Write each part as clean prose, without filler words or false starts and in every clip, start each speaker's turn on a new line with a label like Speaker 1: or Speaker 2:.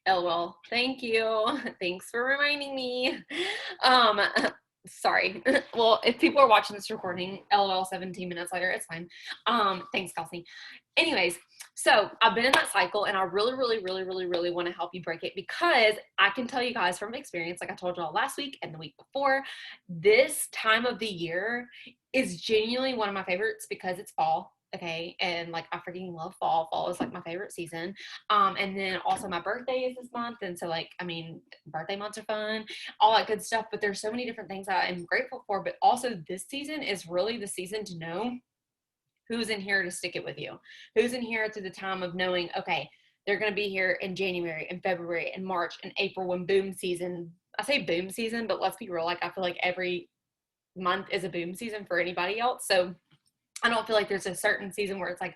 Speaker 1: LOL. Thank you. Thanks for reminding me. Um, Sorry. Well, if people are watching this recording, LOL 17 minutes later, it's fine. Thanks, Kelsey. Anyways, so I've been in that cycle and I really, really, really, really, really want to help you break it because I can tell you guys from experience, like I told y'all last week and the week before, this time of the year is genuinely one of my favorites because it's fall. Okay. And like I freaking love fall. Fall is like my favorite season. And then also my birthday is this month. And so like, I mean, birthday months are fun, all that good stuff. But there's so many different things that I'm grateful for. But also this season is really the season to know who's in here to stick it with you, who's in here through the time of knowing, okay, they're going to be here in January and February and March and April when boom season. I say boom season, but let's be real. Like I feel like every month is a boom season for anybody else. So I don't feel like there's a certain season where it's like,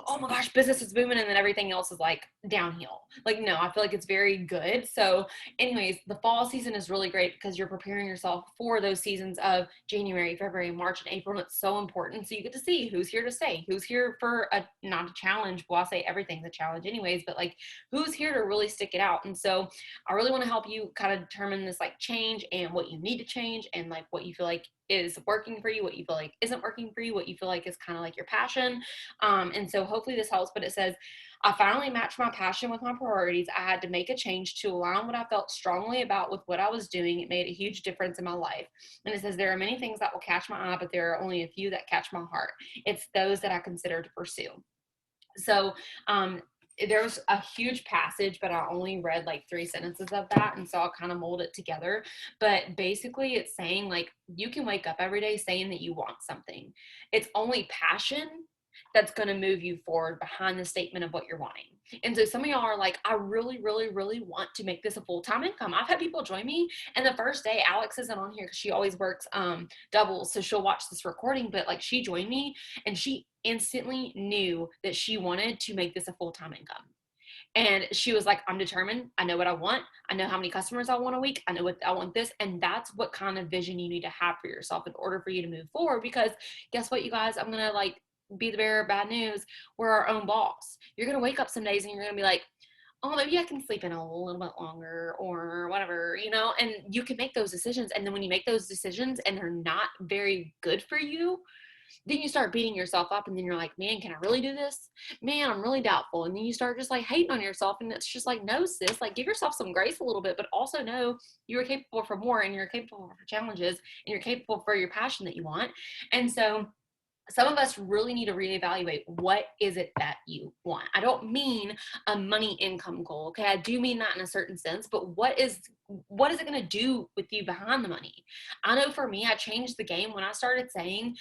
Speaker 1: oh my gosh, business is booming and then everything else is like downhill. Like, no, I feel like it's very good. So anyways, the fall season is really great because you're preparing yourself for those seasons of January, February, March, and April. And it's so important. So you get to see who's here to stay, who's here for not a challenge. Well, I say everything's a challenge anyways, but like who's here to really stick it out. And so I really want to help you kind of determine this like change and what you need to change and like what you feel like is working for you, what you feel like isn't working for you, what you feel like is kind of like your passion. And so hopefully this helps, but it says, I finally matched my passion with my priorities. I had to make a change to align what I felt strongly about with what I was doing. It made a huge difference in my life. And it says, there are many things that will catch my eye, but there are only a few that catch my heart. It's those that I consider to pursue. So there was a huge passage, but I only read like 3 sentences of that. And so I'll kind of mold it together. But basically, it's saying like you can wake up every day saying that you want something. It's only passion that's going to move you forward behind the statement of what you're wanting. And so some of y'all are like, I really, really, really want to make this a full-time income. I've had people join me, and the first day, Alex isn't on here because she always works doubles, so she'll watch this recording, but like she joined me and she instantly knew that she wanted to make this a full-time income. And she was like, I'm determined. I know what I want. I know how many customers I want a week. I know what I want this. And that's what kind of vision you need to have for yourself in order for you to move forward. Because guess what, you guys? I'm going to like be the bearer of bad news. We're our own boss. You're going to wake up some days and you're going to be like, oh, maybe I can sleep in a little bit longer or whatever, and you can make those decisions. And then when you make those decisions and they're not very good for you, then you start beating yourself up and then you're like, man, can I really do this? Man, I'm really doubtful. And then you start just like hating on yourself. And it's just like, no, sis, like give yourself some grace a little bit, but also know you are capable for more and you're capable for challenges and you're capable for your passion that you want. And so some of us really need to reevaluate what is it that you want. I don't mean a money income goal. Okay. I do mean that in a certain sense, but what is it going to do with you behind the money? I know for me, I changed the game when I started saying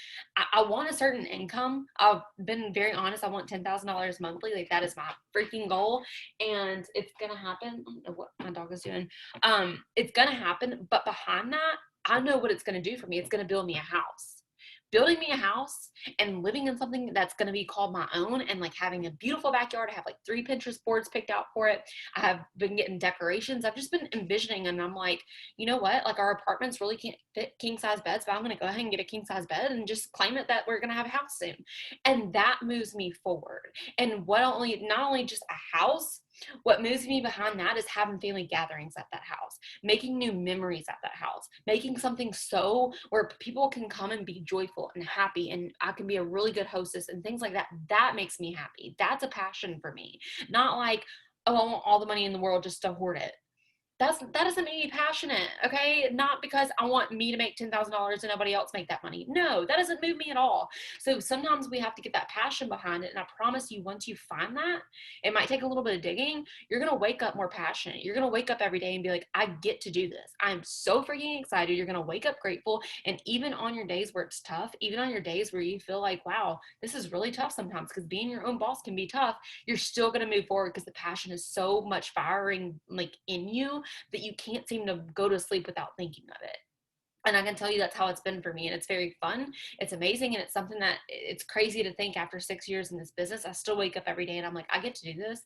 Speaker 1: I want a certain income. I've been very honest. I want $10,000 monthly. Like that is my freaking goal. And it's going to happen. I don't know what my dog is doing. It's going to happen. But behind that, I know what it's going to do for me. It's going to build me a house. Building me a house and living in something that's going to be called my own and like having a beautiful backyard. I have like 3 Pinterest boards picked out for it. I have been getting decorations. I've just been envisioning and I'm like, you know what? Like our apartments really can't fit king size beds, but I'm going to go ahead and get a king size bed and just claim it that we're going to have a house soon. And that moves me forward. And not only just a house, what moves me behind that is having family gatherings at that house, making new memories at that house, making something so where people can come and be joyful and happy and I can be a really good hostess and things like that. That makes me happy. That's a passion for me. Not like, oh, I want all the money in the world just to hoard it. That doesn't make me passionate, okay? Not because I want me to make $10,000 and nobody else make that money. No, that doesn't move me at all. So sometimes we have to get that passion behind it. And I promise you, once you find that, it might take a little bit of digging. You're going to wake up more passionate. You're going to wake up every day and be like, I get to do this. I'm so freaking excited. You're going to wake up grateful. And even on your days where it's tough, even on your days where you feel like, wow, this is really tough sometimes because being your own boss can be tough, you're still going to move forward because the passion is so much firing like in you that you can't seem to go to sleep without thinking of it. And I can tell you that's how it's been for me. And it's very fun. It's amazing. And it's something that it's crazy to think after 6 years in this business, I still wake up every day and I'm like, I get to do this.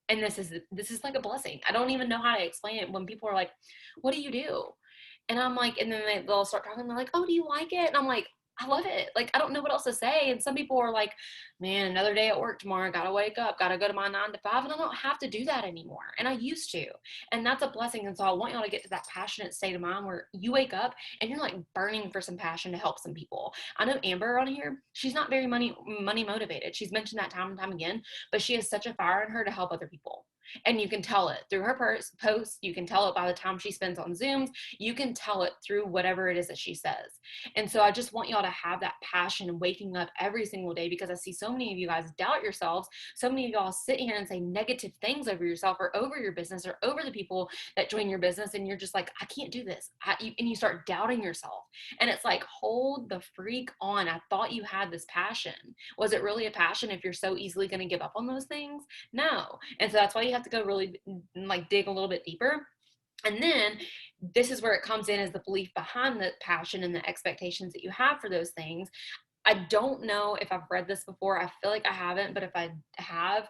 Speaker 1: And this is like a blessing. I don't even know how to explain it when people are like, what do you do? And I'm like, and then they'll start talking. They're like, oh, do you like it? And I'm like, I love it. Like, I don't know what else to say. And some people are like, man, another day at work tomorrow. Got to wake up, got to go to my 9 to 5. And I don't have to do that anymore. And I used to. And that's a blessing. And so I want y'all to get to that passionate state of mind where you wake up and you're like burning for some passion to help some people. I know Amber on here, she's not very money motivated. She's mentioned that time and time again, but she has such a fire in her to help other people. And you can tell it through her posts. You can tell it by the time she spends on Zooms. You can tell it through whatever it is that she says. And so I just want y'all to have that passion and waking up every single day, because I see so many of you guys doubt yourselves. So many of y'all sit here and say negative things over yourself or over your business or over the people that join your business. And you're just like, I can't do this. And you start doubting yourself. And it's like, hold the freak on. I thought you had this passion. Was it really a passion if you're so easily going to give up on those things? No. And so that's why you have to go really like dig a little bit deeper. And then this is where it comes in, as the belief behind the passion and the expectations that you have for those things. I don't know if I've read this before. I feel like I haven't, but if I have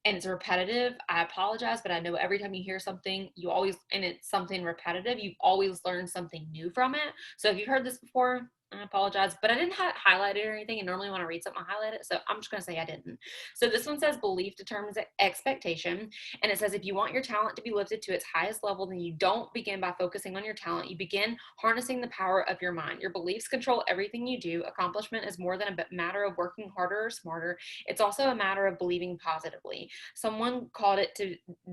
Speaker 1: and it's repetitive, I apologize, but I know every time you hear something, and it's something repetitive, you always learn something new from it. So if you've heard this before, I apologize, but I didn't highlight it or anything. And normally when I read something, I highlight it. So I'm just going to say I didn't. So this one says belief determines expectation. And it says, if you want your talent to be lifted to its highest level, then you don't begin by focusing on your talent. You begin harnessing the power of your mind. Your beliefs control everything you do. Accomplishment is more than a matter of working harder or smarter. It's also a matter of believing positively. Someone called it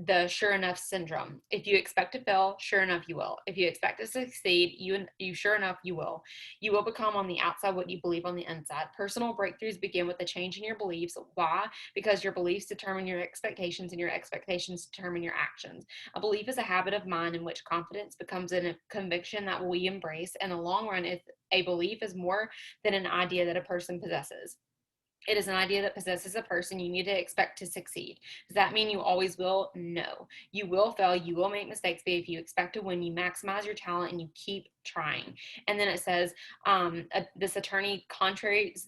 Speaker 1: the sure enough syndrome. If you expect to fail, sure enough you will. If you expect to succeed, you sure enough you will. You will become on the outside what you believe on the inside. Personal breakthroughs begin with a change in your beliefs. Why? Because your beliefs determine your expectations, and your expectations determine your actions. A belief is a habit of mind in which confidence becomes a conviction that we embrace. In the long run, a belief is more than an idea that a person possesses. It is an idea that possesses a person. You need to expect to succeed. Does that mean you always will? No. You will fail. You will make mistakes. But if you expect to win, you maximize your talent and you keep trying. And then it says, this attorney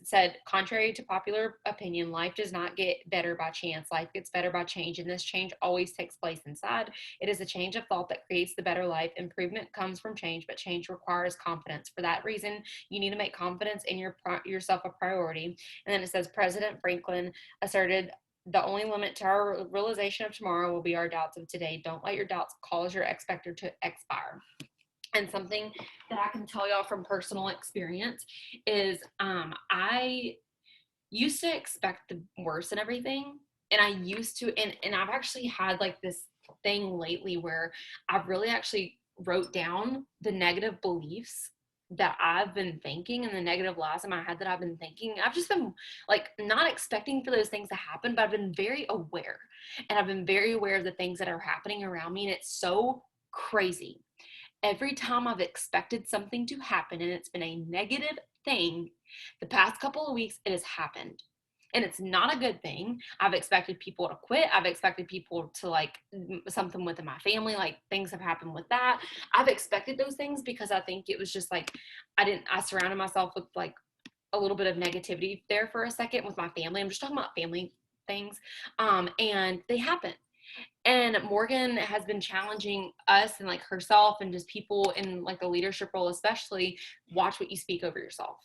Speaker 1: said, contrary to popular opinion, life does not get better by chance. Life gets better by change. And this change always takes place inside. It is a change of thought that creates the better life. Improvement comes from change, but change requires confidence. For that reason, you need to make confidence in yourself a priority. And then it says, President Franklin asserted, the only limit to our realization of tomorrow will be our doubts of today. Don't let your doubts cause your expector to expire. And something that I can tell y'all from personal experience is I used to expect the worst in everything. And I used to, and I've actually had like this thing lately where I've really actually wrote down the negative beliefs that I've been thinking and the negative lies in my head that I've been thinking. I've just been like not expecting for those things to happen, but I've been very aware. And I've been very aware of the things that are happening around me. And it's so crazy. Every time I've expected something to happen and it's been a negative thing, the past couple of weeks, it has happened. And it's not a good thing. I've expected people to quit. I've expected people to like something within my family, like things have happened with that. I've expected those things because I think it was just like, I surrounded myself with like a little bit of negativity there for a second with my family. I'm just talking about family things. And they happen. And Morgan has been challenging us and like herself and just people in like a leadership role, especially, watch what you speak over yourself.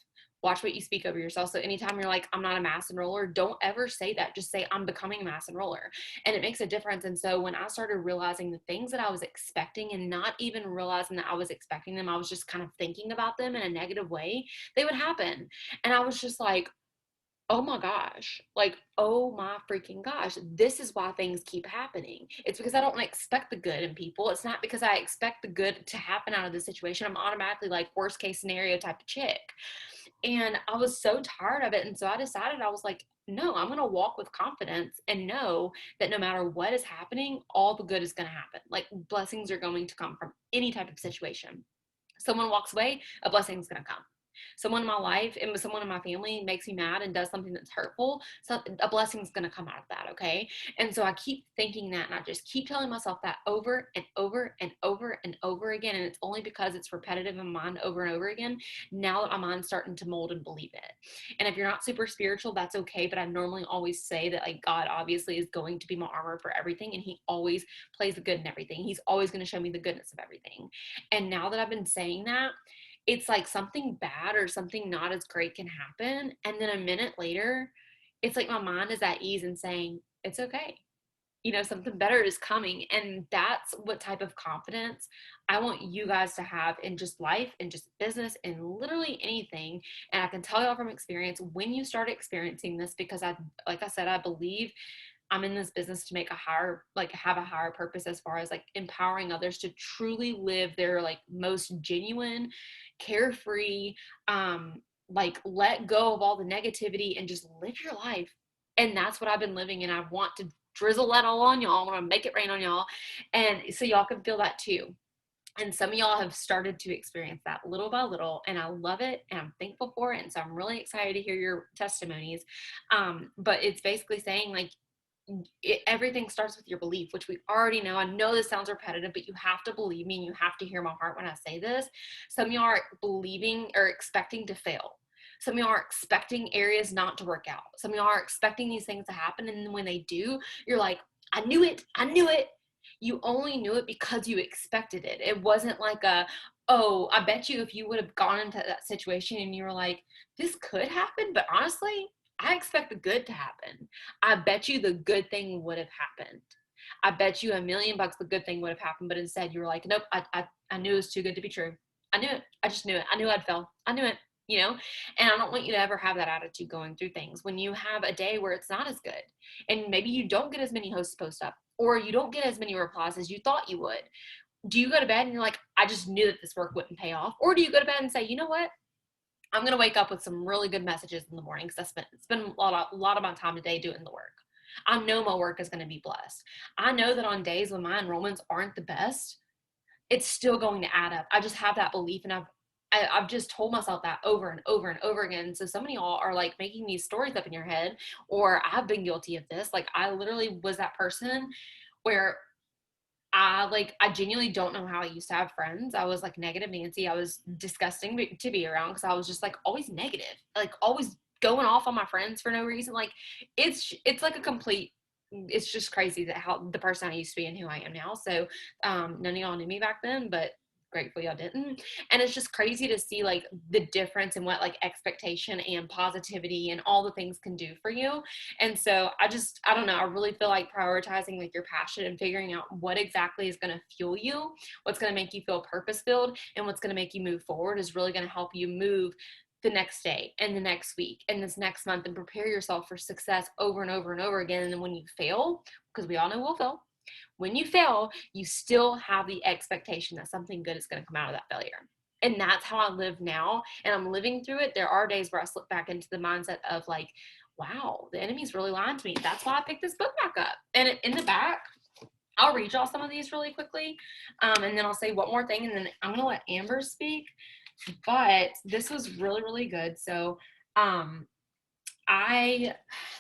Speaker 1: Watch what you speak over yourself. So anytime you're like, I'm not a mass enroller, don't ever say that. Just say, I'm becoming a mass enroller. And it makes a difference. And so when I started realizing the things that I was expecting and not even realizing that I was expecting them, I was just kind of thinking about them in a negative way, they would happen. And I was just like, oh my gosh, like, oh my freaking gosh, this is why things keep happening. It's because I don't expect the good in people. It's not because I expect the good to happen out of the situation. I'm automatically like worst case scenario type of chick. And I was so tired of it. And so I decided, I was like, no, I'm going to walk with confidence and know that no matter what is happening, all the good is going to happen. Like blessings are going to come from any type of situation. Someone walks away, a blessing is going to come. Someone in my life and someone in my family makes me mad and does something that's hurtful, so a blessing is going to come out of that. Okay. And so I keep thinking that, and I just keep telling myself that over and over and over and over again. And it's only because it's repetitive in my mind over and over again now that my mind's starting to mold and believe it. And if you're not super spiritual, that's okay. But I normally always say that like God obviously is going to be my armor for everything, and he always plays the good in everything. He's always going to show me the goodness of everything. And now that I've been saying that, it's like something bad or something not as great can happen. And then a minute later, it's like my mind is at ease and saying, it's okay. Something better is coming. And that's what type of confidence I want you guys to have in just life and just business and literally anything. And I can tell y'all from experience when you start experiencing this, because like I said, I believe I'm in this business to make have a higher purpose as far as like empowering others to truly live their like most genuine, carefree, like let go of all the negativity and just live your life. And that's what I've been living. And I want to drizzle that all on y'all. I want to make it rain on y'all. And so y'all can feel that too. And some of y'all have started to experience that little by little, and I love it, and I'm thankful for it. And so I'm really excited to hear your testimonies. But it's basically saying like, everything starts with your belief, which we already know. I know this sounds repetitive, but you have to believe me and you have to hear my heart when I say this. Some of y'all are believing or expecting to fail. Some of y'all are expecting areas not to work out. Some of y'all are expecting these things to happen. And then when they do, you're like, I knew it. I knew it. You only knew it because you expected it. It wasn't like oh, I bet you if you would have gone into that situation and you were like, this could happen, but honestly, I expect the good to happen. I bet you the good thing would have happened. I bet you $1,000,000 the good thing would have happened, but instead you were like, nope, I knew it was too good to be true. I knew it. I just knew it. I knew I'd fail. I knew it, and I don't want you to ever have that attitude going through things. When you have a day where it's not as good and maybe you don't get as many hosts post up or you don't get as many replies as you thought you would, do you go to bed and you're like, I just knew that this work wouldn't pay off? Or do you go to bed and say, you know what? I'm going to wake up with some really good messages in the morning because I spend a lot of my time today doing the work. I know my work is going to be blessed. I know that on days when my enrollments aren't the best, it's still going to add up. I just have that belief, and I've just told myself that over and over and over again. So some of y'all are like making these stories up in your head, or I've been guilty of this. Like I literally was that person where I genuinely don't know how I used to have friends. I was like negative Nancy. I was disgusting to be around because I was just like always negative, like always going off on my friends for no reason. Like it's like a complete, it's just crazy that how the person I used to be and who I am now. So none of y'all knew me back then, but grateful y'all didn't. And it's just crazy to see like the difference in what like expectation and positivity and all the things can do for you. And so I don't know, I really feel like prioritizing like your passion and figuring out what exactly is going to fuel you, what's going to make you feel purpose filled, and what's going to make you move forward is really going to help you move the next day and the next week and this next month and prepare yourself for success over and over and over again. And then when you fail, because we all know we'll fail, when you fail, you still have the expectation that something good is going to come out of that failure. And that's how I live now. And I'm living through it. There are days where I slip back into the mindset of like, wow, the enemy's really lying to me. That's why I picked this book back up. And in the back, I'll read y'all some of these really quickly. And then I'll say one more thing. And then I'm going to let Amber speak. But this was really, really good. So,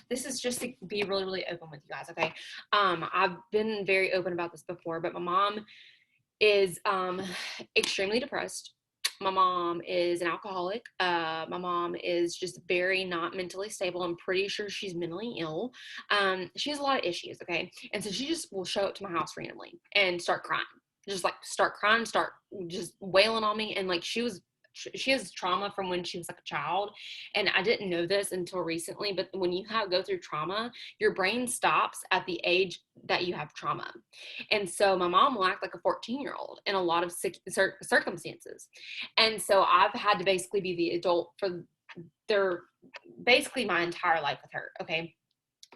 Speaker 1: this is just to be really, really open with you guys, okay? I've been very open about this before, but my mom is extremely depressed. My mom is an alcoholic. My mom is just very not mentally stable. I'm pretty sure she's mentally ill. She has a lot of issues, okay? And so she just will show up to my house randomly and start crying. Just like start crying, start just wailing on me. And like she has trauma from when she was like a child, and I didn't know this until recently, but when you go through trauma, your brain stops at the age that you have trauma. And so my mom will act like a 14-year-old in a lot of circumstances. And so I've had to basically be the adult for basically my entire life with her, okay?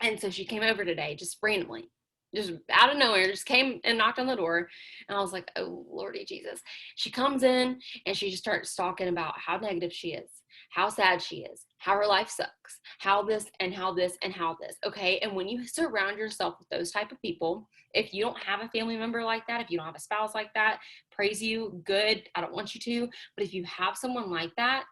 Speaker 1: And so she came over today just randomly, just out of nowhere, just came and knocked on the door. And I was like, oh, Lordy Jesus. She comes in and she just starts talking about how negative she is, how sad she is, how her life sucks, how this and how this and how this. Okay. And when you surround yourself with those type of people, if you don't have a family member like that, if you don't have a spouse like that, praise you, good. I don't want you to. But if you have someone like that,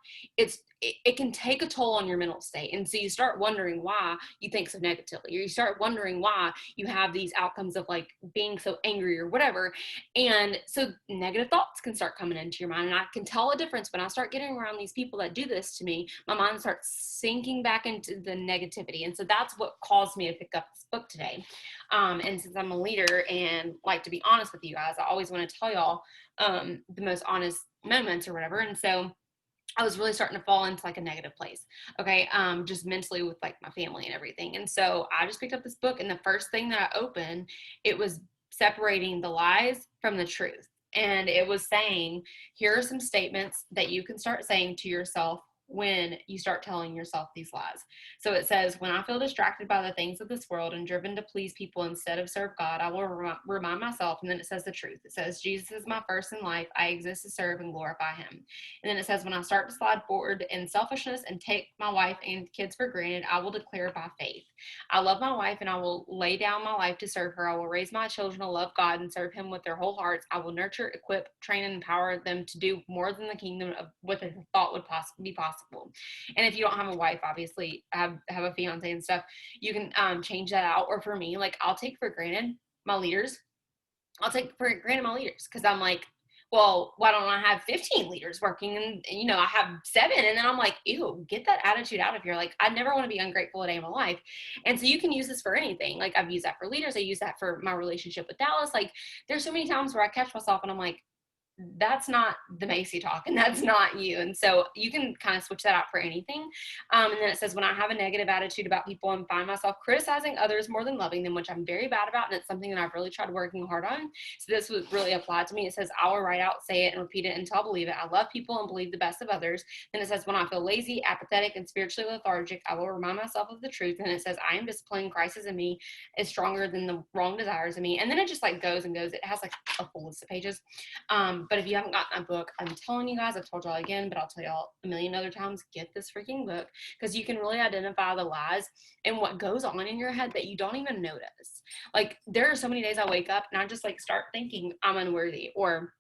Speaker 1: it can take a toll on your mental state. And so you start wondering why you think so negatively, or you start wondering why you have these outcomes of like being so angry or whatever. And so negative thoughts can start coming into your mind. And I can tell a difference when I start getting around these people that do this to me. My mind starts sinking back into the negativity. And so that's what caused me to pick up this book today. And since I'm a leader and like to be honest with you guys, I always want to tell y'all the most honest moments or whatever. And so I was really starting to fall into like a negative place. Okay. Just mentally with like my family and everything. And so I just picked up this book, and the first thing that I opened, it was separating the lies from the truth. And it was saying, here are some statements that you can start saying to yourself when you start telling yourself these lies. So it says, when I feel distracted by the things of this world and driven to please people instead of serve God, I will remind myself. And then it says the truth. It says, Jesus is my first in life. I exist to serve and glorify him. And then it says, when I start to slide forward in selfishness and take my wife and kids for granted, I will declare by faith. I love my wife and I will lay down my life to serve her. I will raise my children to love God and serve him with their whole hearts. I will nurture, equip, train, and empower them to do more than the kingdom of what they thought would be possible. And if you don't have a wife, obviously have a fiance and stuff, you can change that out. Or for me, like I'll take for granted my leaders. Because I'm like, well, why don't I have 15 leaders working? And you know, I have 7. And then I'm like, ew, get that attitude out of here. Like, I never want to be ungrateful a day in my life. And so you can use this for anything. Like, I've used that for leaders. I use that for my relationship with Dallas. Like, there's so many times where I catch myself and I'm like, that's not the Macy talk, and that's not you. And so you can kind of switch that out for anything. And then it says, when I have a negative attitude about people and find myself criticizing others more than loving them, which I'm very bad about, and it's something that I've really tried working hard on. So this would really apply to me. It says, I will write out, say it, and repeat it until I believe it. I love people and believe the best of others. Then it says, when I feel lazy, apathetic, and spiritually lethargic, I will remind myself of the truth. And it says, I am disciplined. Christ is in me, is stronger than the wrong desires in me. And then it just like goes and goes. It has like a full list of pages. But if you haven't gotten that book, I'm telling you guys, I've told y'all again, but I'll tell y'all a million other times, get this freaking book, because you can really identify the lies and what goes on in your head that you don't even notice. Like, there are so many days I wake up and I just like start thinking I'm unworthy, or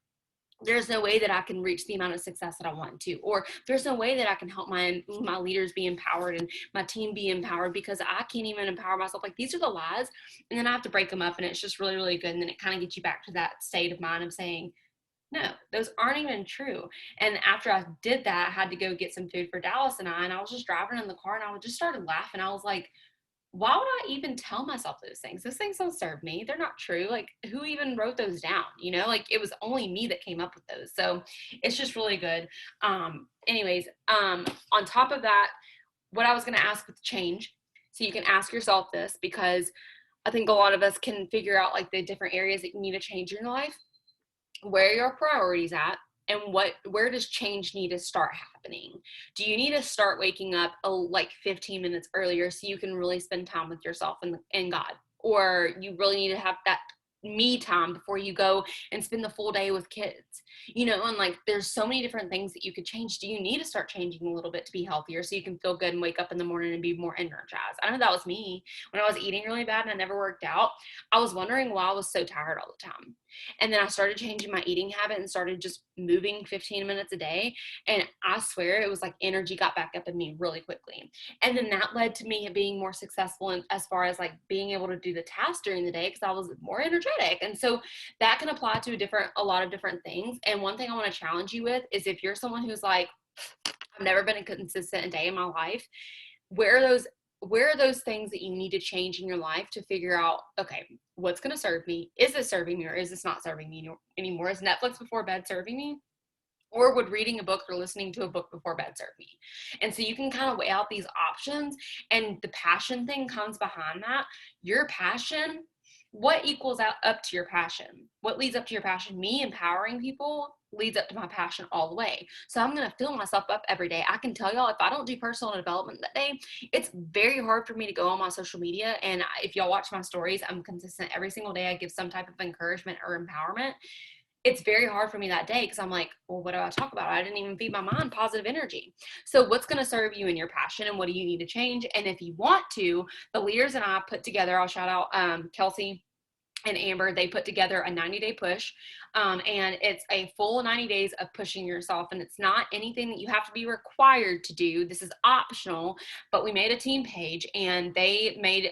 Speaker 1: there's no way that I can reach the amount of success that I want to, or there's no way that I can help my leaders be empowered and my team be empowered because I can't even empower myself. Like, these are the lies. And then I have to break them up, and it's just really, really good. And then it kind of gets you back to that state of mind of saying, no, those aren't even true. And after I did that, I had to go get some food for Dallas and I was just driving in the car, and I just started laughing. I was like, why would I even tell myself those things? Those things don't serve me. They're not true. Like, who even wrote those down? You know, like, it was only me that came up with those. So it's just really good. Anyways, on top of that, what I was going to ask with change, so you can ask yourself this, because I think a lot of us can figure out like the different areas that you need to change in your life, where are your priorities at, and where does change need to start happening? Do you need to start waking up like 15 minutes earlier so you can really spend time with yourself and God? Or you really need to have that me time before you go and spend the full day with kids? You know, and like, there's so many different things that you could change. Do you need to start changing a little bit to be healthier so you can feel good and wake up in the morning and be more energized? I know that was me when I was eating really bad and I never worked out. I was wondering why I was so tired all the time. And then I started changing my eating habit and started just moving 15 minutes a day. And I swear it was like energy got back up in me really quickly. And then that led to me being more successful in, as far as like being able to do the tasks during the day, because I was more energetic. And so that can apply to a lot of different things. And one thing I want to challenge you with is, if you're someone who's like, I've never been a consistent day in my life, where are those things that you need to change in your life to figure out, okay, what's going to serve me? Is this serving me, or is this not serving me anymore? Is Netflix before bed serving me? Or would reading a book or listening to a book before bed serve me? And so you can kind of weigh out these options, and the passion thing comes behind that. Your passion, what equals up to your passion? What leads up to your passion? Me empowering people leads up to my passion all the way. So I'm going to fill myself up every day. I can tell y'all, if I don't do personal development that day, it's very hard for me to go on my social media. And if y'all watch my stories, I'm consistent every single day. I give some type of encouragement or empowerment. It's very hard for me that day, because I'm like, well, what do I talk about? I didn't even feed my mind positive energy. So what's going to serve you in your passion, and what do you need to change? And if you want to, the leaders and I put together, I'll shout out Kelsey and Amber, they put together a 90-day push. And it's a full 90 days of pushing yourself. And it's not anything that you have to be required to do. This is optional, but we made a team page and they made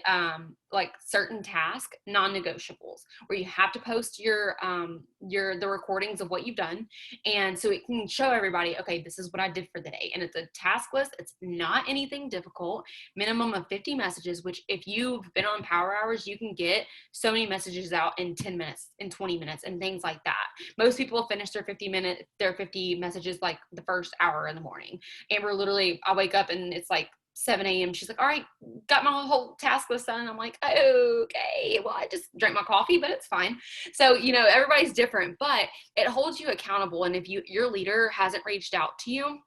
Speaker 1: like certain task non-negotiables where you have to post the recordings of what you've done. And so it can show everybody, okay, this is what I did for the day. And it's a task list. It's not anything difficult, minimum of 50 messages, which if you've been on Power Hours, you can get so many messages out in 10 minutes, in 20 minutes, and things like that. Most people finish their 50 messages like the first hour in the morning. Amber, literally, I wake up and it's like 7 a.m. She's like, all right, got my whole task list done. I'm like, okay, well, I just drank my coffee, but it's fine. So, everybody's different, but it holds you accountable. And if your leader hasn't reached out to you,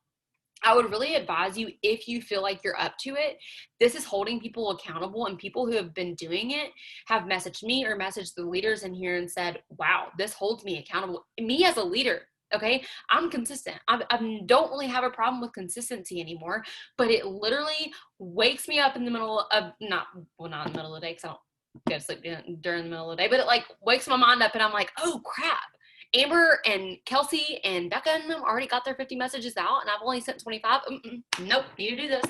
Speaker 1: I would really advise you, if you feel like you're up to it, this is holding people accountable, and people who have been doing it have messaged me or messaged the leaders in here and said, wow, this holds me accountable. Me as a leader, okay, I'm consistent. I don't really have a problem with consistency anymore, but it literally wakes me up in the middle of, not in the middle of the day, because I don't go to sleep during the middle of the day, but it like wakes my mind up and I'm like, oh crap. Amber and Kelsey and Becca and them already got their 50 messages out, and I've only sent 25. Nope, need to do this.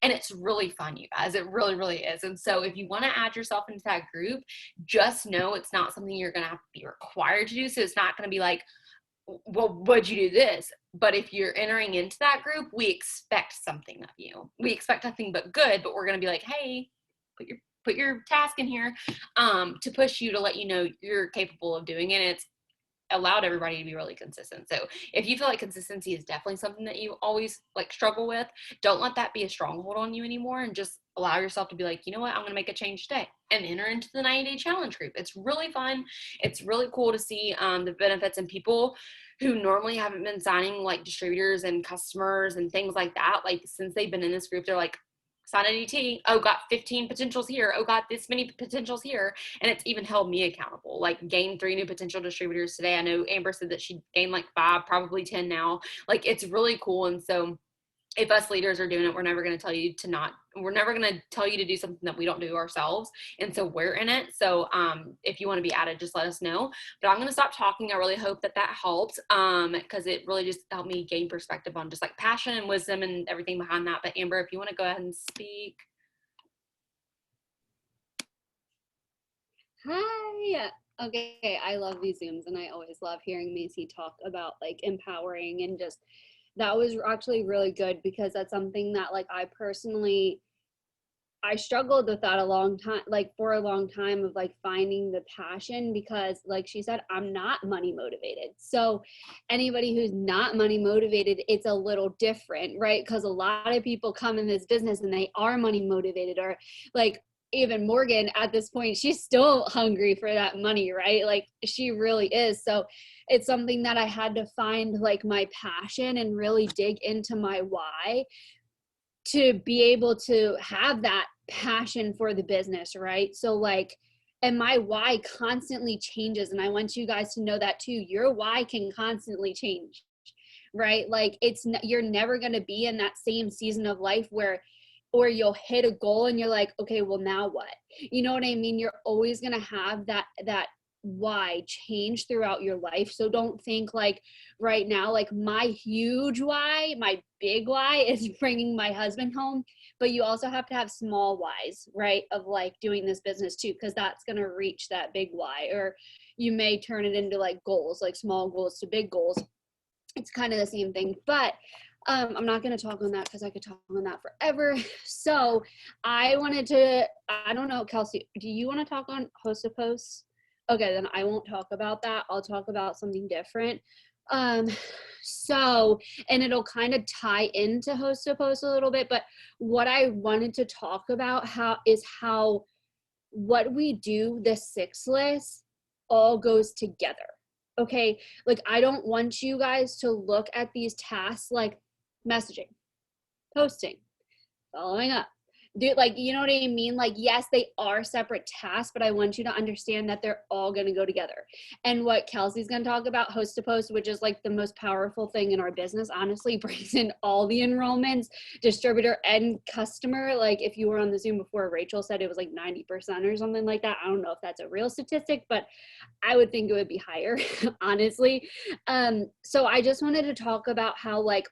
Speaker 1: And it's really fun, you guys. It really, really is. And so if you want to add yourself into that group, just know it's not something you're going to have to be required to do. So it's not going to be like, well, would you do this? But if you're entering into that group, we expect something of you. We expect nothing but good, but we're going to be like, hey, put your task in here to push you, to let you know you're capable of doing it. And it's allowed everybody to be really consistent. So if you feel like consistency is definitely something that you always like struggle with, don't let that be a stronghold on you anymore, and just allow yourself to be like, you know what, I'm going to make a change today, and enter into the 90-day challenge group. It's really fun. It's really cool to see the benefits, and people who normally haven't been signing like distributors and customers and things like that, like since they've been in this group, they're like, sign a DT. Oh, got 15 potentials here. Oh, got this many potentials here. And it's even held me accountable. Like, gained 3 new potential distributors today. I know Amber said that she gained like 5, probably 10 now. Like, it's really cool. And so if us leaders are doing it, we're never going to tell you to do something that we don't do ourselves. And so we're in it. So if you want to be added, just let us know. But I'm going to stop talking. I really hope that helps, because it really just helped me gain perspective on just like passion and wisdom and everything behind that. But Amber, if you want to go ahead and speak.
Speaker 2: Hi. Okay, I love these Zooms, and I always love hearing Macy talk about like empowering, and just that was actually really good, because that's something that like I struggled with that for a long time, of like finding the passion, because like she said, I'm not money motivated. So anybody who's not money motivated, it's a little different, right? Because a lot of people come in this business and they are money motivated, or like even Morgan at this point, she's still hungry for that money, right? Like she really is. So it's something that I had to find like my passion and really dig into my why, to be able to have that passion for the business, right? So like, and my why constantly changes, and I want you guys to know that too. Your why can constantly change, right? Like you're never going to be in that same season of life where or you'll hit a goal and you're like, okay, well now what? You know what I mean? You're always going to have that why change throughout your life. So don't think like right now, like my huge why, my big why is bringing my husband home, but you also have to have small whys, right? Of like doing this business too, because that's going to reach that big why. Or you may turn it into like goals, like small goals to big goals. It's kind of the same thing, but I'm not going to talk on that because I could talk on that forever. So I don't know, Kelsey, do you want to talk on host to post? Okay, then I won't talk about that. I'll talk about something different. So, and it'll kind of tie into host to post a little bit, but what I wanted to talk about how what we do, the 6 list, all goes together. Okay, like I don't want you guys to look at these tasks like messaging, posting, following up, do, like, you know what I mean? Like, yes, they are separate tasks, but I want you to understand that they're all going to go together. And what Kelsey's going to talk about, host to post, which is like the most powerful thing in our business, honestly, brings in all the enrollments, distributor and customer. Like, if you were on the Zoom before, Rachel said it was like 90% or something like that. I don't know if that's a real statistic, but I would think it would be higher, honestly. So I just wanted to talk about how, like,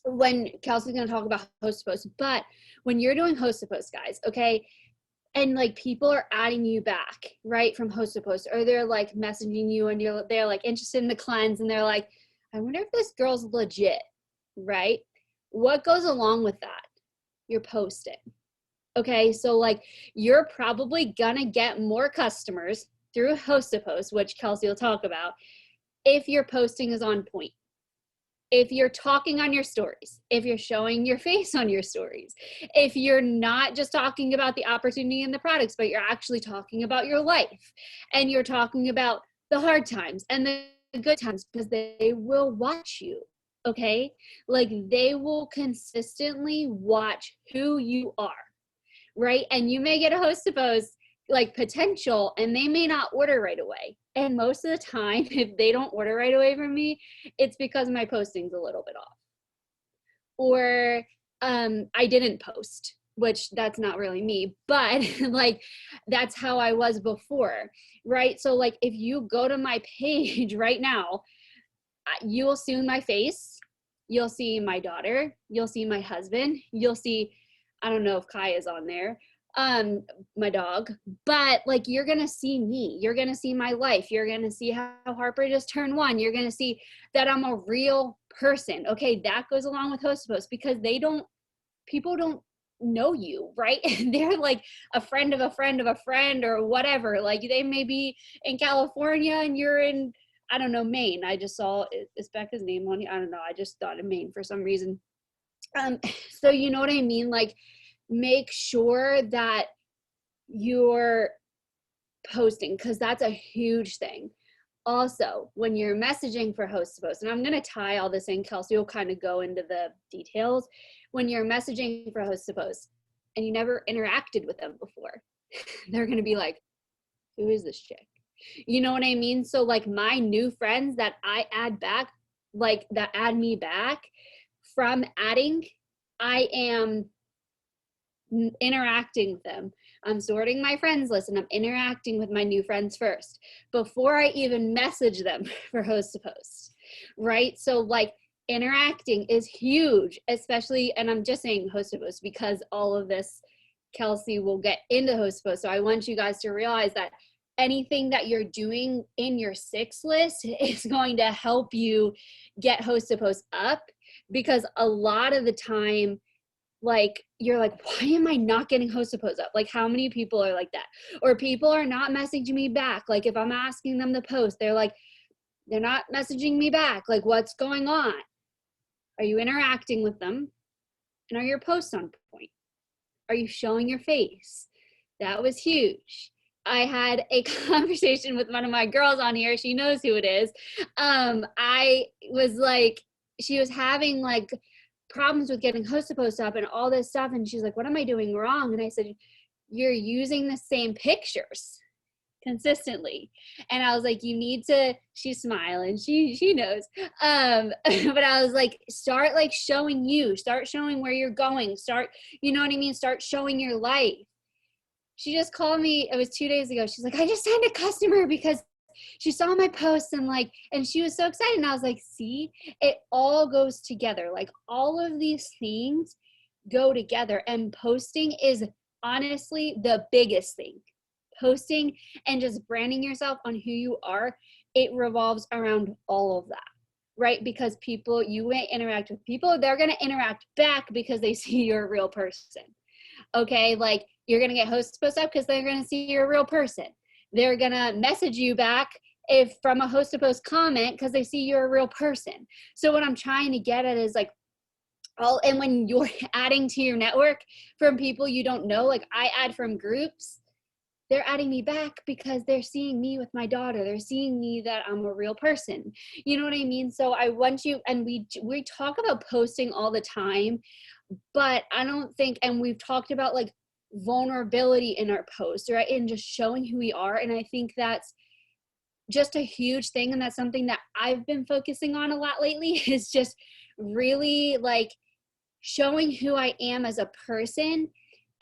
Speaker 2: when Kelsey's going to talk about host to post, but when you're doing host to post, guys, okay, and like people are adding you back, right, from host to post, or they're like messaging you and they're like interested in the cleanse and they're like, I wonder if this girl's legit, right? What goes along with that? You're posting. Okay, so like you're probably gonna get more customers through host to post, which Kelsey will talk about, if your posting is on point. If you're talking on your stories, if you're showing your face on your stories, if you're not just talking about the opportunity and the products, but you're actually talking about your life and you're talking about the hard times and the good times, because they will watch you, okay? Like they will consistently watch who you are, right? And you may get a host to post like potential and they may not order right away. And most of the time, if they don't order right away from me, it's because my posting's a little bit off. Or I didn't post, which that's not really me, but like that's how I was before, right? So like if you go to my page right now, you will see my face, you'll see my daughter, you'll see my husband, you'll see, I don't know if Kai is on there, my dog, but like you're gonna see me, you're gonna see my life, you're gonna see how Harper just turned 1, you're gonna see that I'm a real person. Okay, that goes along with host to post, because people don't know you, right? They're like a friend of a friend of a friend or whatever. Like they may be in California and you're in, I don't know, Maine. I just saw, is Becca's name on here? I don't know, I just thought of Maine for some reason. So you know what I mean? Like make sure that you're posting, because that's a huge thing. Also, when you're messaging for host to post, and I'm going to tie all this in, Kelsey will kind of go into the details. When you're messaging for host to post and you never interacted with them before, they're going to be like, who is this chick? You know what I mean? So like my new friends that I add back, like that add me back from adding, I am interacting with them. I'm sorting my friends list and I'm interacting with my new friends first before I even message them for host to post, right? So like interacting is huge, especially, and I'm just saying host to post because all of this, Kelsey will get into host to post. So I want you guys to realize that anything that you're doing in your 6 list is going to help you get host to post up, because a lot of the time, like you're like, why am I not getting host to post up? Like how many people are like that? Or people are not messaging me back. Like if I'm asking them to post, they're like, they're not messaging me back. Like what's going on? Are you interacting with them? And are your posts on point? Are you showing your face? That was huge. I had a conversation with one of my girls on here. She knows who it is. I was like, she was having like problems with getting host to post up and all this stuff. And she's like, what am I doing wrong? And I said, you're using the same pictures consistently. And I was like, you need to, she's smiling, she knows. But I was like, start like showing you, start showing where you're going, start, you know what I mean? Start showing your life. She just called me, it was 2 days ago. She's like, I just signed a customer because she saw my post and she was so excited. And I was like, see, it all goes together. Like all of these things go together, and posting is honestly the biggest thing. Posting and just branding yourself on who you are, it revolves around all of that, right? Because people, you may interact with people, they're going to interact back because they see you're a real person. Okay, like you're going to get host to post up because they're going to see you're a real person. They're going to message you back if from a host to post comment because they see you're a real person. So what I'm trying to get at is like, and when you're adding to your network from people you don't know, like I add from groups, they're adding me back because they're seeing me with my daughter. They're seeing me that I'm a real person. You know what I mean? So I want you, and we talk about posting all the time, but I don't think, and we've talked about like vulnerability in our posts, right? And just showing who we are. And I think that's just a huge thing. And that's something that I've been focusing on a lot lately is just really like showing who I am as a person.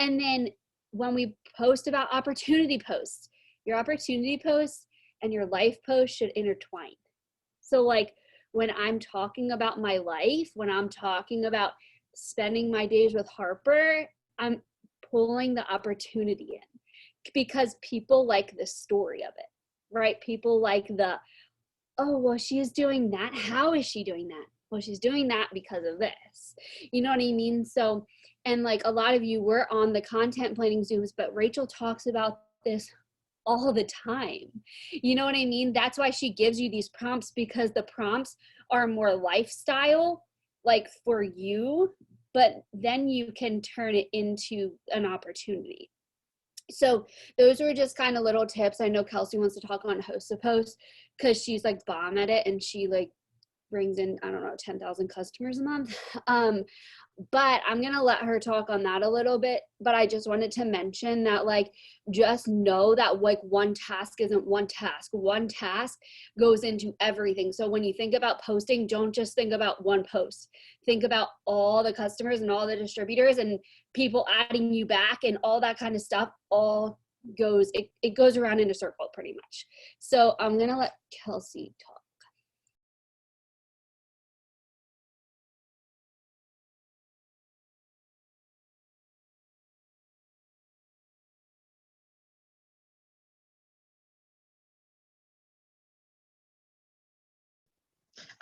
Speaker 2: And then when we post about opportunity posts, your opportunity posts and your life posts should intertwine. So like when I'm talking about my life, when I'm talking about spending my days with Harper, I'm pulling the opportunity in because people like the story of it, right? People like the, oh, well, she's doing that. How is she doing that? Well, she's doing that because of this. You know what I mean? So, and like a lot of you were on the content planning Zooms, but Rachel talks about this all the time. You know what I mean? That's why she gives you these prompts, because the prompts are more lifestyle, like for you, but then you can turn it into an opportunity. So those were just kind of little tips. I know Kelsey wants to talk on Host to Post because she's like bomb at it and she like brings in, I don't know, 10,000 customers a month. But I'm going to let her talk on that a little bit. But I just wanted to mention that, like, just know that like one task isn't one task. One task goes into everything. So when you think about posting, don't just think about one post. Think about all the customers and all the distributors and people adding you back and all that kind of stuff. All goes, it goes around in a circle pretty much. So I'm going to let Kelsey talk.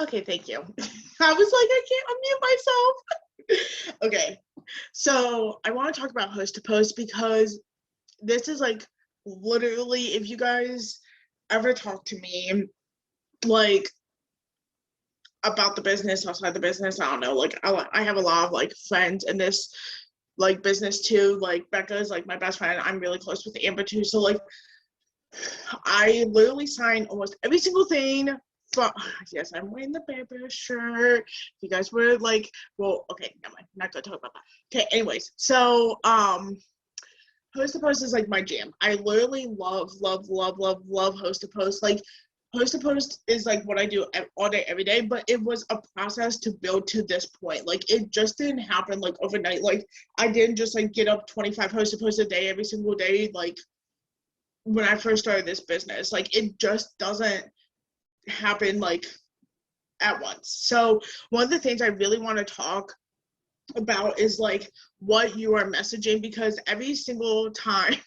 Speaker 3: Okay, thank you. I was like, I can't unmute myself. Okay, so I want to talk about Host to Post because this is like literally, if you guys ever talk to me like about the business, outside the business, I don't know, like I have a lot of like friends in this like business too. Like Becca is like my best friend. I'm really close with Amber too. So like I literally sign almost every single thing. Yes, I'm wearing the Bear shirt. If you guys were like, well, okay, never mind. I'm not gonna talk about that. Okay, anyways, so Host to Post is like my jam. I literally love Host to Post. Like Host to Post is like what I do all day, every day, but it was a process to build to this point. Like it just didn't happen like overnight. Like I didn't just like get up 25 Host to Post a day every single day. Like when I first started this business, like it just doesn't happen like at once. So one of the things I really want to talk about is like what you are messaging, because every single time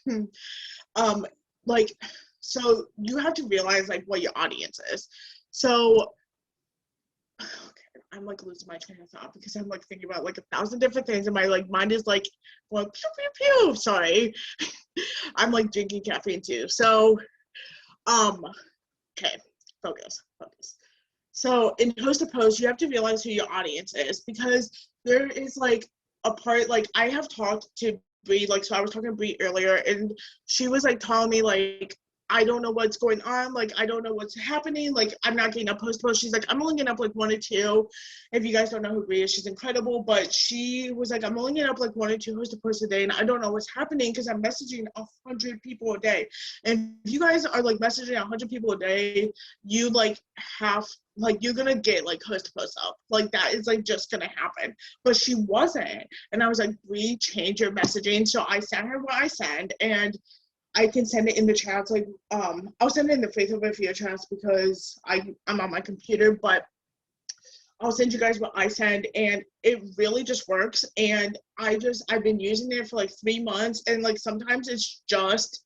Speaker 3: like so you have to realize like what your audience is. So okay, I'm like losing my train of thought because I'm like thinking about like 1,000 different things and my like mind is like going pew pew pew. Sorry. I'm like drinking caffeine too. So okay, focus. So in Host to Post, you have to realize who your audience is, because there is like a part, like I have talked to Bree, like, so I was talking to Bree earlier and she was like telling me like, I don't know what's going on. Like, I don't know what's happening. Like, I'm not getting up Host to Post. She's like, I'm only getting up like 1 or 2. If you guys don't know who Bree is, she's incredible. But she was like, I'm only getting up like 1 or 2 Host to Post a day. And I don't know what's happening because I'm messaging 100 people a day. And if you guys are like messaging 100 people a day, you like have, like you're gonna get like Host to Post up. Like that is like just gonna happen. But she wasn't. And I was like, Bree, change your messaging. So I sent her what I send, and I can send it in the chats. Like I'll send it in the Faith Over Fear chats because I'm on my computer, but I'll send you guys what I send, and it really just works. And I've been using it for like 3 months, and like sometimes it's just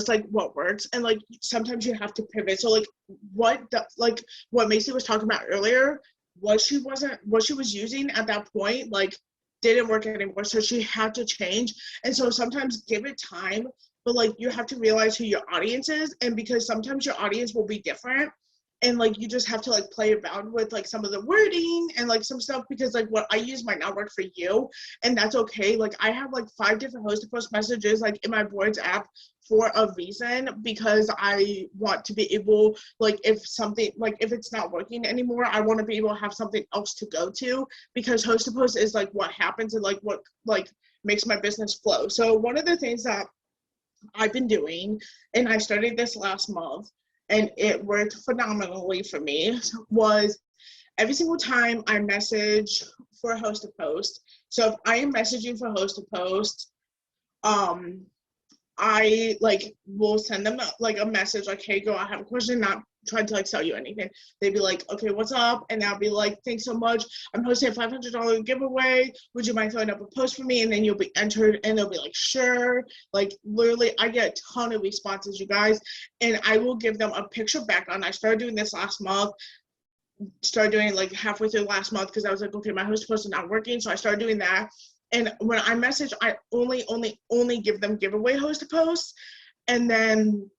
Speaker 3: like what works, and like sometimes you have to pivot. So like what Macy was talking about earlier, what she was using at that point like didn't work anymore, so she had to change. And so sometimes give it time, but like you have to realize who your audience is, and because sometimes your audience will be different, and like you just have to like play around with like some of the wording and like some stuff, because like what I use might not work for you, and that's okay. Like I have like 5 different host to post messages like in my boards app for a reason, because I want to be able, like if something, like if it's not working anymore, I want to be able to have something else to go to, because host to post is like what happens and like what like makes my business flow. So one of the things that I've been doing, and I started this last month and it worked phenomenally for me, was every single time I message for a host to post. So if I am messaging for host to post, I like will send them like a message like, hey girl, I have a question, not trying to like sell you anything. They'd be like, okay, what's up? And I'll be like, thanks so much, I'm hosting a $500 giveaway, would you mind filling up a post for me? And then you'll be entered, and they'll be like, sure. Like literally I get a ton of responses, you guys, and I will give them a picture background. I started doing this last month, started doing it like halfway through last month, because I was like, okay, my host post is not working, so I started doing that. And when I message, I only give them giveaway host to posts. And then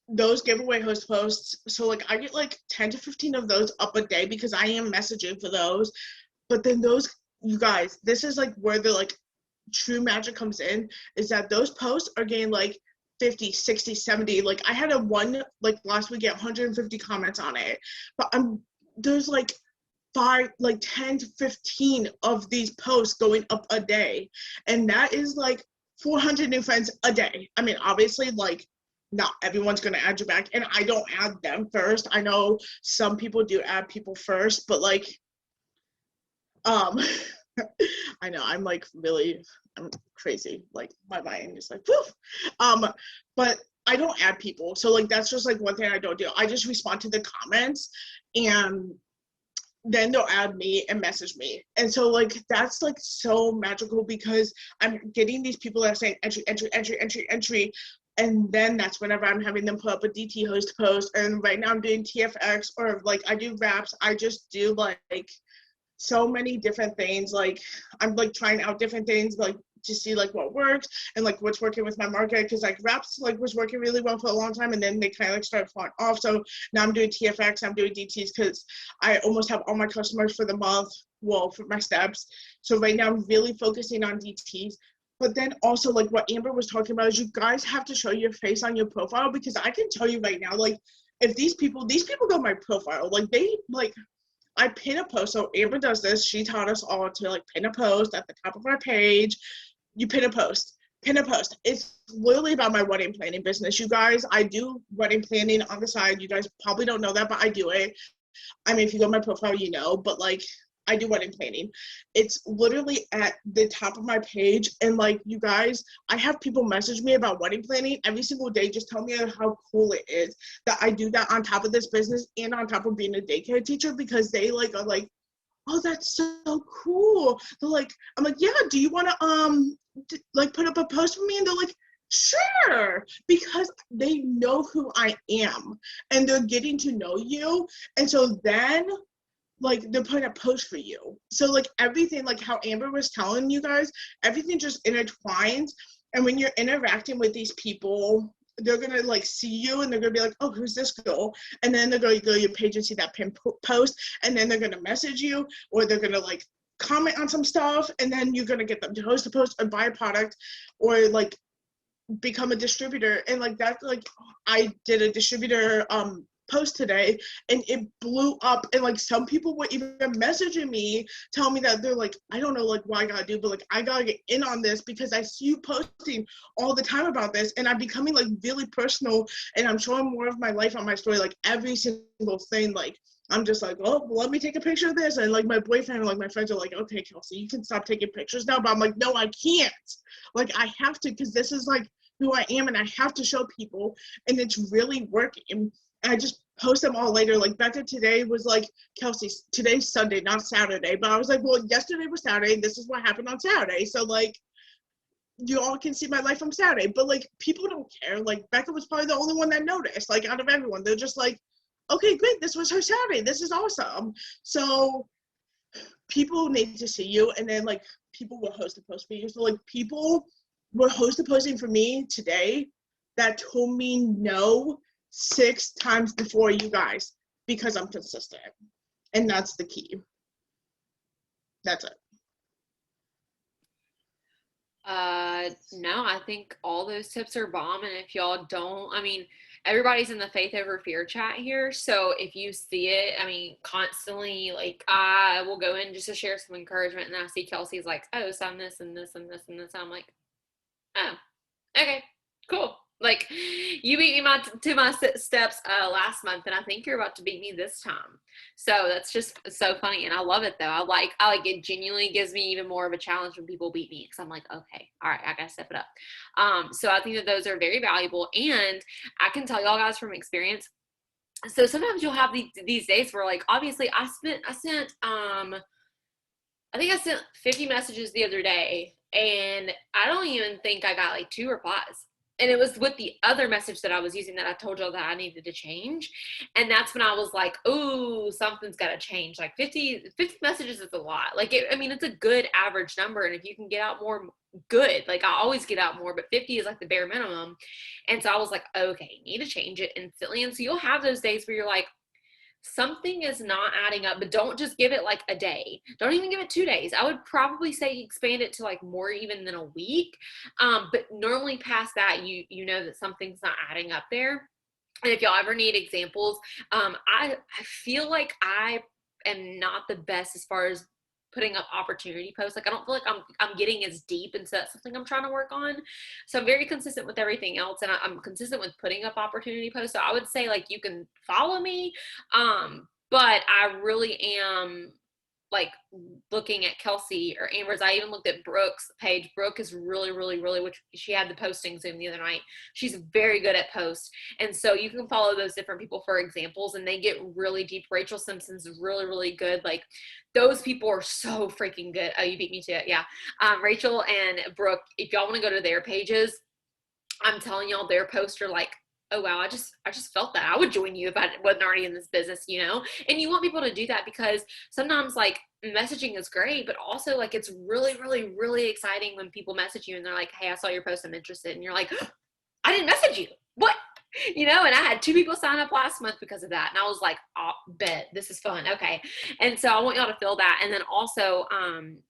Speaker 3: those giveaway host posts, so like I get like 10 to 15 of those up a day, because I am messaging for those. But then those, you guys, this is like where the like true magic comes in, is that those posts are getting like 50, 60, 70. Like I had a one like last week get 150 comments on it. But there's like 10 to 15 of these posts going up a day, and that is like 400 new friends a day. I mean, obviously, like not everyone's going to add you back, and I don't add them first. I know some people do add people first, but like I know I'm crazy, like my mind is like woof. But I don't add people, so like that's just like one thing I don't do. I just respond to the comments, and then they'll add me and message me. And so like that's like so magical, because I'm getting these people that are saying entry, and then that's whenever I'm having them put up a DT host post. And right now I'm doing TFX, or like I do raps. I just do like so many different things. Like I'm like trying out different things, like to see like what works and like what's working with my market, because like raps like was working really well for a long time, and then they kind of like started falling off. So now I'm doing TFX, I'm doing DTs, because I almost have all my customers for the month, well, for my steps. So right now I'm really focusing on DTs. But then also like what Amber was talking about is you guys have to show your face on your profile, because I can tell you right now, like if these people go my profile, like they like I pin a post. So Amber does this, she taught us all to like pin a post at the top of our page. You pin a post. It's literally about my wedding planning business, you guys. I do wedding planning on the side. You guys probably don't know that, but I do it. I mean, if you go to my profile, you know, but like I do wedding planning. It's literally at the top of my page. And like, you guys, I have people message me about wedding planning every single day, just tell me how cool it is that I do that on top of this business and on top of being a daycare teacher, because they like are like, oh, that's so cool. They're like, I'm like, yeah, do you want to like put up a post for me? And they're like, sure, because they know who I am and they're getting to know you. And so then like they're putting a post for you. So like everything, like how Amber was telling you guys, everything just intertwines. And when you're interacting with these people, they're gonna like see you and they're gonna be like, oh, who's this girl? And then they're gonna go to your page and see that pin post, and then they're gonna message you, or they're gonna like comment on some stuff, and then you're gonna get them to host a post or buy a product, or like become a distributor. And like that's like I did a distributor post today, and it blew up, and like some people were even messaging me telling me that they're like, I don't know like what I gotta do, but like I gotta get in on this because I see you posting all the time about this, and I'm becoming like really personal, and I'm showing more of my life on my story, like every single thing. Like I'm just like, oh, let me take a picture of this. And like my boyfriend and like my friends are like, okay, Kelsey, you can stop taking pictures now. But I'm like, no, I can't. Like I have to, because this is like who I am, and I have to show people, and it's really working. I just post them all later. Like Becca today was like, Kelsey, today's Sunday, not Saturday. But I was like, well, yesterday was Saturday. This is what happened on Saturday. So like, you all can see my life on Saturday. But like, people don't care. Like Becca was probably the only one that noticed. Like out of everyone, they're just like, okay, great. This was her Saturday. This is awesome. So people need to see you. And then like people will host a post for you. So like people were host a posting for me today that told me no 6 times before you guys. because I'm consistent. And that's the key. That's it.
Speaker 1: No, I think all those tips are bomb. And if y'all don't, I mean, everybody's in the faith over fear chat here. So if you see it, I mean, constantly, like, I will go in just to share some encouragement. And I see Kelsey's like, oh, so I'm this and this and this and this. I'm like, oh, okay, cool. Like, you beat me to my steps last month, and I think you're about to beat me this time. So that's just so funny, and I love it though. I like it. Genuinely gives me even more of a challenge when people beat me, because I'm like, okay, all right, I gotta step it up. So I think that those are very valuable, and I can tell y'all guys from experience. So sometimes you'll have these days where, like, obviously I sent I think I sent 50 messages the other day, and I don't even think I got like 2 replies. And it was with the other message that I was using that I told y'all that I needed to change. And that's when I was like, ooh, something's got to change. Like 50 messages is a lot. Like, it's a good average number. And if you can get out more, good. Like, I always get out more, but 50 is like the bare minimum. And so I was like, okay, need to change it instantly. And so you'll have those days where you're like, something is not adding up, but don't just give it like a day. Don't even give it 2 days. I would probably say expand it to like more even than a week. But normally past that, you know that something's not adding up there. And if y'all ever need examples, I feel like I am not the best as far as putting up opportunity posts. Like, I don't feel like I'm getting as deep, and so that's something I'm trying to work on. So I'm very consistent with everything else, and I'm consistent with putting up opportunity posts. So I would say, like, you can follow me, but I really am like looking at Kelsey or Amber's. I even looked at Brooke's page. Brooke is really, really, really, which she had the posting Zoom the other night. She's very good at posts. And so you can follow those different people for examples, and they get really deep. Rachel Simpson's really, really good. Like, those people are so freaking good. Oh, you beat me to it. Yeah. Rachel and Brooke, if y'all want to go to their pages, I'm telling y'all, their posts are like, oh wow, I just felt that I would join you if I wasn't already in this business, you know? And you want people to do that, because sometimes, like, messaging is great, but also, like, it's really, really, really exciting when people message you and they're like, hey, I saw your post, I'm interested. And you're like, I didn't message you. What? You know, and I had 2 people sign up last month because of that. And I was like, oh, bet this is fun. Okay. And so I want y'all to feel that. And then also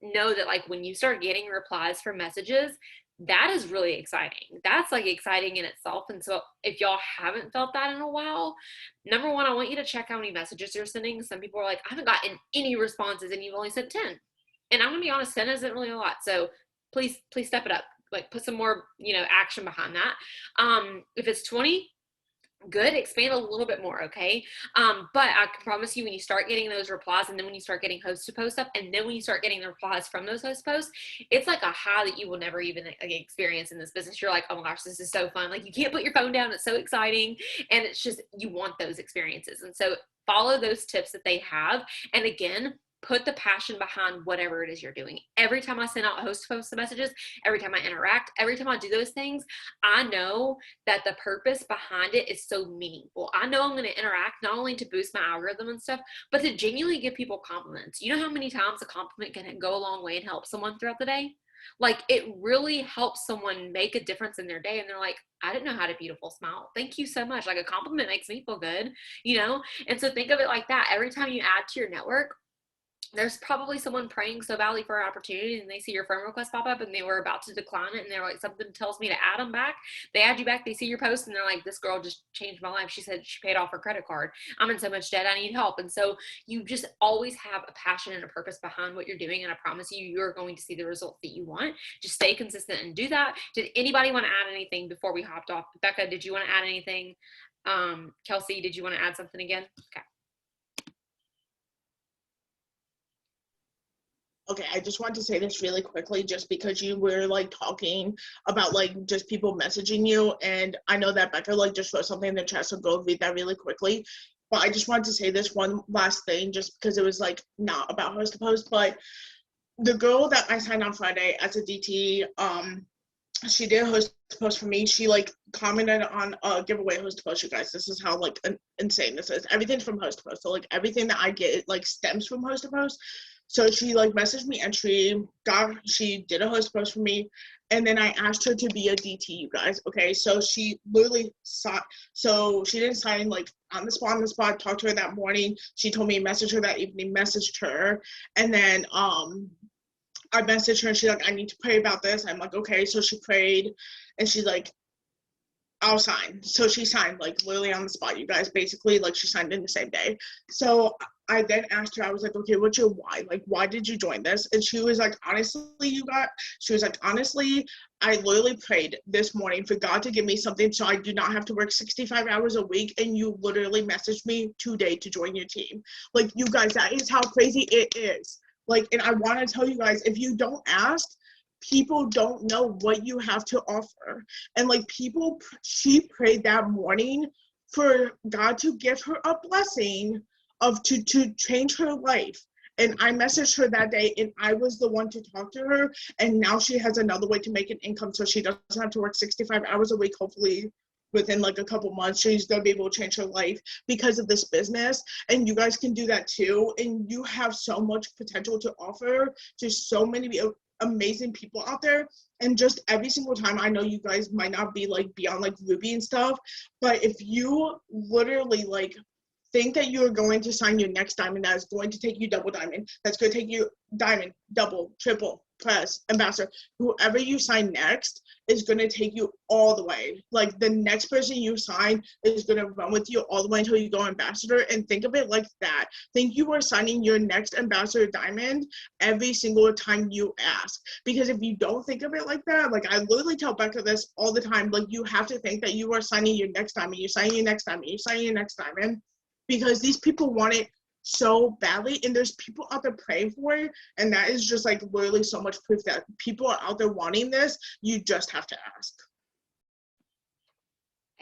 Speaker 1: know that, like, when you start getting replies from messages, that is really exciting. That's like exciting in itself. And so if y'all haven't felt that in a while, number one, I want you to check how many messages you're sending. Some people are like, I haven't gotten any responses, and you've only sent 10. And I'm gonna be honest, 10 isn't really a lot. So please step it up. Like, put some more, action behind that. If it's 20, good, expand a little bit more, okay? But I can promise you, when you start getting those replies, and then when you start getting host to post up, and then when you start getting the replies from those host posts, it's like a high that you will never even experience in this business. You're like, oh my gosh, this is so fun. Like, you can't put your phone down. It's so exciting. And it's just, you want those experiences. And so follow those tips that they have. And again, put the passion behind whatever it is you're doing. Every time I send out host post messages, every time I interact, every time I do those things, I know that the purpose behind it is so meaningful. I know I'm going to interact not only to boost my algorithm and stuff, but to genuinely give people compliments. You know how many times a compliment can go a long way and help someone throughout the day? Like, it really helps someone make a difference in their day, and they're like, I didn't know how to beautiful smile. Thank you so much. Like, a compliment makes me feel good, And so think of it like that. Every time you add to your network, there's probably someone praying so badly for an opportunity, and they see your friend request pop up and they were about to decline it, and they're like, something tells me to add them back. They add you back, they see your post, and they're like, this girl just changed my life. She said she paid off her credit card. I'm in so much debt, I need help. And so you just always have a passion and a purpose behind what you're doing, and I promise you, you're going to see the results that you want. Just stay consistent and do that. Did anybody want to add anything before we hopped off? Becca, did you want to add anything? Kelsey, did you want to add something again? Okay.
Speaker 3: Okay, I just want to say this really quickly, just because you were like talking about like just people messaging you, and I know that Becca like just wrote something in the chat, so go read that really quickly. But I just wanted to say this one last thing, just because it was like not about host to post, but the girl that I signed on Friday as a DT, she did a host to post for me. She like commented on a giveaway host to post. You guys, this is how like insane this is. Everything's from host to post, so like everything that I get like stems from host to post. So she like messaged me and she did a host post for me. And then I asked her to be a DT, you guys. Okay, so she literally saw. So she didn't sign like on the spot. Talked to her that morning. She told me message her that evening. Messaged her, and then I messaged her and she's like, I need to pray about this. I'm like, okay. So she prayed, and she's like, I'll sign. So she signed like literally on the spot, you guys. Basically, like she signed in the same day. So I then asked her, I was like, okay, what's your why? Like, why did you join this? And she was like, honestly, I literally prayed this morning for God to give me something so I do not have to work 65 hours a week. And you literally messaged me today to join your team. Like, you guys, that is how crazy it is. Like, and I want to tell you guys, if you don't ask, people don't know what you have to offer. And like she prayed that morning for God to give her a blessing of to change her life. And I messaged her that day, and I was the one to talk to her, and now she has another way to make an income, so she doesn't have to work 65 hours a week. Hopefully within like a couple months she's going to be able to change her life because of this business. And you guys can do that too, and you have so much potential to offer to so many amazing people out there. And just every single time, I know you guys might not be like beyond like Ruby and stuff, but if you literally like think that you're going to sign your next diamond that is going to take you double diamond, that's going to take you diamond, double, triple, press, ambassador, whoever you sign next is going to take you all the way. Like the next person you sign is going to run with you all the way until you go ambassador. And think of it like that. Think you are signing your next ambassador diamond every single time you ask. Because if you don't think of it like that, like I literally tell Becca this all the time, like you have to think that you are signing your next diamond, you're signing your next diamond, you're signing your next diamond, because these people want it so badly, and there's people out there praying for it, and that is just like literally so much proof that people are out there wanting this. You just have to ask.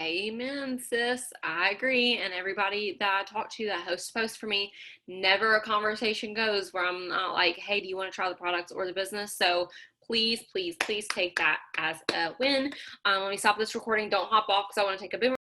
Speaker 1: Amen, sis. I agree. And everybody that I talk to that hosts posts for me, never a conversation goes where I'm not like, hey, do you want to try the products or the business? So please, please, please take that as a win. Let me stop this recording. Don't hop off because I want to take a boomerang